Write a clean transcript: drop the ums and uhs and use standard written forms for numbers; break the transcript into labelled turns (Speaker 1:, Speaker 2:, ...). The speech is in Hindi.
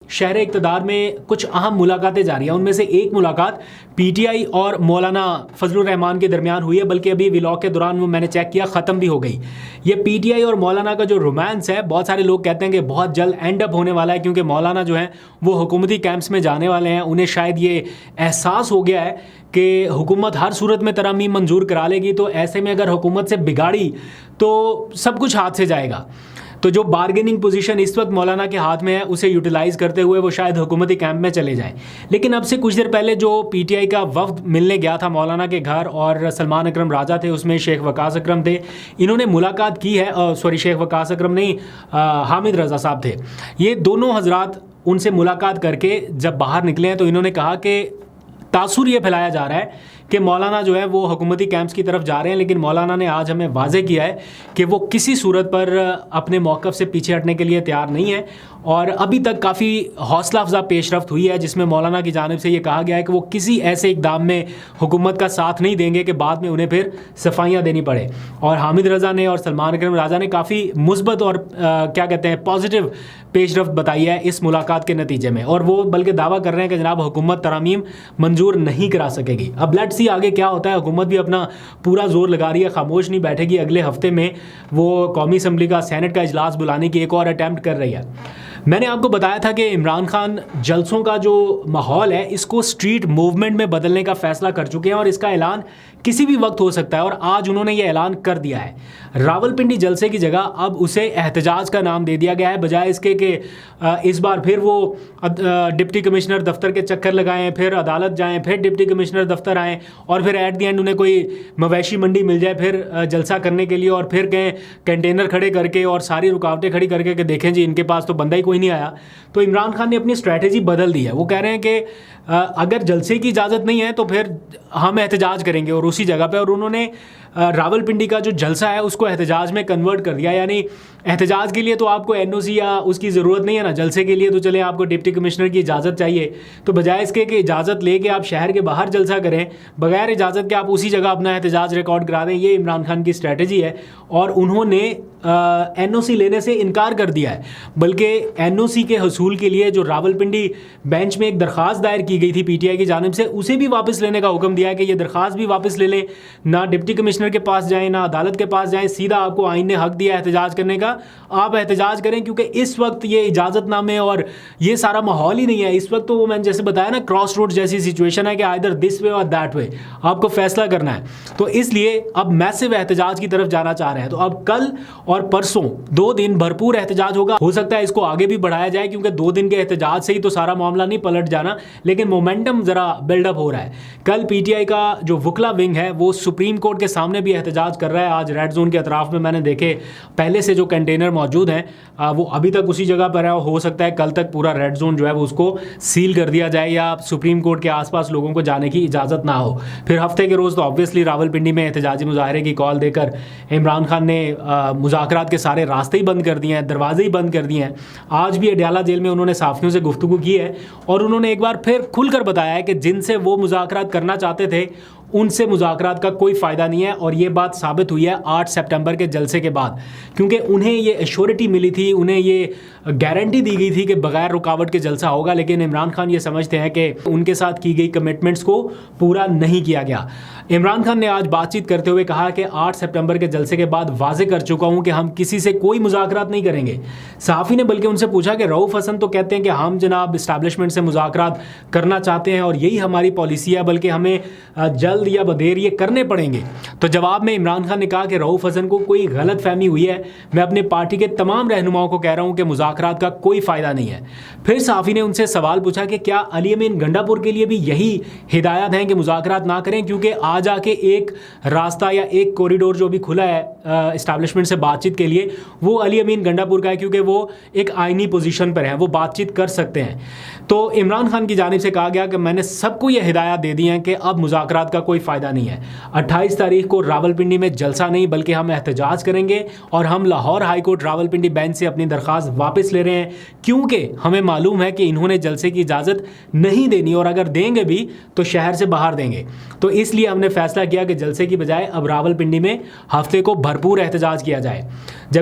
Speaker 1: शहर इक़्तिदार में कुछ अहम मुलाकातें जारी हैं। उनमें से एक मुलाकात पीटीआई और मौलाना फजलुर रहमान के दरमियान हुई है, बल्कि अभी व्लॉग के दौरान वो मैंने चेक किया ख़त्म भी हो गई। ये पीटीआई और मौलाना का जो रोमांस है, बहुत सारे लोग कहते हैं कि बहुत जल्द एंड अप होने वाला है, क्योंकि मौलाना जो हैं वो हुकूमती कैंप्स में जाने वाले हैं। उन्हें शायद ये एहसास हो गया है कि हुकूमत हर सूरत में तरमीम मंजूर करा लेगी, तो ऐसे में अगर हुकूमत से बिगाड़ी तो सब कुछ हाथ से जाएगा। तो जो बार्गेनिंग पोजीशन इस वक्त मौलाना के हाथ में है, उसे यूटिलाइज़ करते हुए वो शायद हुकूमती कैंप में चले जाएं। लेकिन अब से कुछ देर पहले जो पीटीआई का वफ्द मिलने गया था मौलाना के घर, और सलमान अकरम राजा थे, उसमें शेख वकास अकरम थे, इन्होंने मुलाकात की है। शेख वकास अकरम नहीं, हामिद रज़ा साहब थे। ये दोनों हजरात उनसे मुलाकात करके जब बाहर निकले हैं तो इन्होंने कहा कि तासुर ये फैलाया जा रहा है कि मौलाना जो है वो हुकूमती कैंप्स की तरफ जा रहे हैं, लेकिन मौलाना ने आज हमें वाज़े किया है कि वो किसी सूरत पर अपने मौक़िफ़ से पीछे हटने के लिए तैयार नहीं है। और अभी तक काफ़ी हौसला अफजा पेशरफ्त हुई है, जिसमें मौलाना की जानिब से ये कहा गया है कि वो किसी ऐसे इक़दाम में हुकूमत का साथ नहीं देंगे कि बाद में उन्हें फिर सफाइयाँ देनी पड़े। और हामिद रज़ा ने और सलमान अकरम राजा ने काफ़ी मुस्बत और क्या कहते हैं पॉजिटिव पेशरफ्त बताई है इस मुलाकात के नतीजे में, और वो बल्कि दावा कर रहे हैं कि जनाब हुकूमत तरामीम मंजूर नहीं करा सकेगी। अब लेट्स सी आगे क्या होता है। हुकूमत भी अपना पूरा जोर लगा रही है, खामोश नहीं बैठेगी। अगले हफ्ते में वो कौमी असम्बली का सेनेट का इजलास बुलाने की एक और अटैम्प्ट कर रही है। मैंने आपको बताया था कि इमरान खान जलसों का जो माहौल है इसको स्ट्रीट मूवमेंट में बदलने का फैसला कर चुके हैं, और इसका ऐलान किसी भी वक्त हो सकता है, और आज उन्होंने ये ऐलान कर दिया है। रावलपिंडी जलसे की जगह अब उसे एहतजाज का नाम दे दिया गया है, बजाय इसके कि इस बार फिर वो डिप्टी कमिश्नर दफ्तर के चक्कर लगाएं, फिर अदालत जाएं, फिर डिप्टी कमिश्नर दफ्तर आएं, और फिर एट द एंड उन्हें कोई मवेशी मंडी मिल जाए फिर जलसा करने के लिए, और फिर कहें कंटेनर खड़े करके और सारी रुकावटें खड़ी करके कि देखें जी इनके पास तो बंदा ही कोई नहीं आया। तो इमरान खान ने अपनी स्ट्रैटेजी बदल दी है। वो कह रहे हैं कि अगर जलसे की इजाज़त नहीं है तो फिर हम एहतजाज करेंगे, और उसी जगह पे, और उन्होंने रावलपिंडी का जो जलसा है उसको एहतजाज में कन्वर्ट कर दिया। यानी एहतजाज के लिए तो आपको एनओसी या उसकी ज़रूरत नहीं है ना, जलसे के लिए तो चले आपको डिप्टी कमिश्नर की इजाज़त चाहिए। तो बजाय इसके कि इजाज़त लेके आप शहर के बाहर जलसा करें, बगैर इजाज़त के आप उसी जगह अपना एहतजाज रिकॉर्ड करा दें, ये इमरान खान की स्ट्रैटेजी है। और उन्होंने एनओसी लेने से इनकार कर दिया है, बल्कि एनओसी के हसूल के लिए जो रावलपिंडी बेंच में एक दरख्वास्त दायर की गई थी पीटीआई की जानिब से, उसे भी वापस लेने का हुक्म दिया है कि ये दरख्वास्त भी वापस ले लें, ना डिप्टी कमिश्नर के पास जाएं, ना अदालत के पास जाएं, सीधा आपको आइन ने हक दिया एहतजाज करने का, आप एहतजाज करें। क्योंकि इस वक्त ये इजाज़तनामे और ये सारा माहौल ही नहीं है। इस वक्त तो वो मैंने जैसे बताया ना, क्रॉस रोड जैसी सिचुएशन है कि आइदर दिस वे और दैट वे, आपको फैसला करना है। तो इसलिए अब मैसिव एहतजाज की तरफ जाना चाह रहे हैं। तो अब कल और परसों 2 दिन भरपूर एहतजाज होगा। हो सकता है इसको आगे भी बढ़ाया जाए, क्योंकि 2 दिन के एहतजाज से ही तो सारा मामला नहीं पलट जाना, लेकिन मोमेंटम ज़रा बिल्डअप हो रहा है। कल पीटीआई का जो वकला विंग है वो सुप्रीम कोर्ट के सामने भी एहतजाज कर रहा है। आज रेड जोन के अतराफ में मैंने देखे पहले से जो कंटेनर मौजूद हैं वो अभी तक उसी जगह पर है। हो सकता है कल तक पूरा रेड जोन जो है वो उसको सील कर दिया जाए, या सुप्रीम कोर्ट के आसपास लोगों को जाने की इजाज़त ना हो। फिर हफ्ते के रोज़ तो ऑब्वियसली रावलपिंडी में एहतजाजी मुजाहरे की कॉल देकर इमरान खान ने मुज़ाकरात के सारे रास्ते ही बंद कर दिए हैं, दरवाजे ही बंद कर दिए हैं। आज भी अडयाला जेल में उन्होंने साफ़ियों से गुफ्तगू की है, और उन्होंने एक बार फिर खुलकर बताया है कि जिनसे वो मुज़ाकरात करना चाहते थे उनसे मुज़ाकरात का कोई फ़ायदा नहीं है। और ये बात साबित हुई है 8 सितंबर के जलसे के बाद, क्योंकि उन्हें ये एश्योरिटी मिली थी, उन्हें ये गारंटी दी गई थी कि बग़ैर रुकावट के जलसा होगा। लेकिन इमरान खान ये समझते हैं कि उनके साथ की गई कमिटमेंट्स को पूरा नहीं किया गया। इमरान खान ने आज बातचीत करते हुए कहा कि 8 सितंबर के जलसे के बाद वाजे कर चुका हूँ कि हम किसी से कोई मुज़ाकरात नहीं करेंगे। सहाफ़ी ने बल्कि उनसे पूछा कि रऊफ़ हसन तो कहते हैं कि हम जनाब इस्टेब्लिशमेंट से मुज़ाकरात करना चाहते हैं और यही हमारी पॉलिसी है, बल्कि हमें जल्द या बदेर ये करने पड़ेंगे। तो जवाब में इमरान खान ने कहा कि रऊफ़ हसन को कोई गलत फहमी हुई है, मैं अपने पार्टी के तमाम रहनुमाओं को कह रहा हूँ कि मुज़ाकरात का कोई फ़ायदा नहीं है। फिर सहाफ़ी ने उनसे सवाल पूछा कि क्या अली अमीन गंडापुर के लिए भी यही हिदायत हैं कि मुज़ाकरात ना करें, क्योंकि आज आके एक रास्ता या एक कॉरिडोर जो भी खुला है इस्टेब्लिशमेंट से बातचीत के लिए, वो अली अमीन गंडापुर का है, क्योंकि वो एक आइनी पोजीशन पर है, वो बातचीत कर सकते हैं। तो इमरान खान की जानिब से कहा गया कि मैंने सबको ये हिदायत दे दी हैं कि अब मुज़ाकरात का कोई फ़ायदा नहीं है। 28 तारीख को रावलपिंडी में जलसा नहीं, बल्कि हम एहतजाज करेंगे, और हम Lahore high court Rawalpindi bench से अपनी दरख्वास्त वापस ले रहे हैं, क्योंकि हमें मालूम है कि इन्होंने जलसे की इजाज़त नहीं देनी, और अगर देंगे भी तो शहर से बाहर देंगे। तो इसलिए हमने फैसला किया कि जलसे की बजाय अब रावलपिंडी में हफ्ते को भरपूर एहतजाज किया जाए। जब